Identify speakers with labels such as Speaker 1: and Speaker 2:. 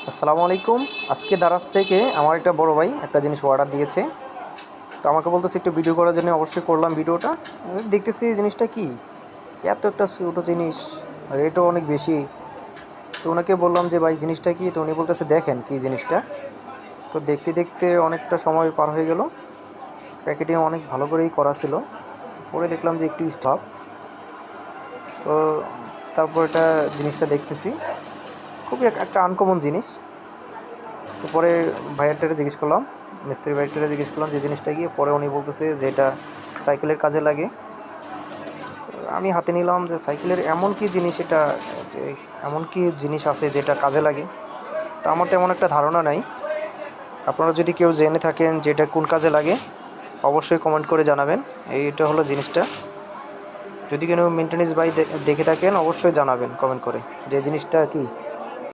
Speaker 1: আসসালামু আলাইকুম। আজকে দারাজ থেকে আমার একটা বড় ভাই একটা জিনিস অর্ডার দিয়েছে। তো আমাকে বলতেছে একটু ভিডিও করার জন্য, অবশ্যই করলাম ভিডিওটা। দেখতেছি জিনিসটা কি, এত একটা ছোটো জিনিস, রেটও অনেক বেশি। তো ওনাকে বললাম যে ভাই জিনিসটা কি, তো উনি বলতেছে দেখেন কি জিনিসটা। তো দেখতে দেখতে অনেকটা সময় পার হয়ে গেল। প্যাকেটিং অনেক ভালো করেই করা ছিল, পরে দেখলাম যে একটু স্টপ। তো তারপর এটা জিনিসটা দেখতেছি, খুবই একটা আনকমন জিনিস। তো পরে ভাইয়ারটারে জিজ্ঞেস করলাম, মিস্ত্রি ভাইয়ারটারে জিজ্ঞেস করলাম যে জিনিসটা গিয়ে, পরে উনি বলতেছে যে এটা সাইকেলের কাজে লাগে। আমি হাতে নিলাম যে সাইকেলের এমন কি জিনিস এটা, যে এমন কি জিনিস আছে যেটা কাজে লাগে। তো আমার তেমন একটা ধারণা নাই। আপনারা যদি কেউ জেনে থাকেন যে এটা কোন কাজে লাগে, অবশ্যই কমেন্ট করে জানাবেন। এইটা হলো জিনিসটা। যদি কোনো মেনটেনেন্স বাই দেখে থাকেন, অবশ্যই জানাবেন কমেন্ট করে যে জিনিসটা কি।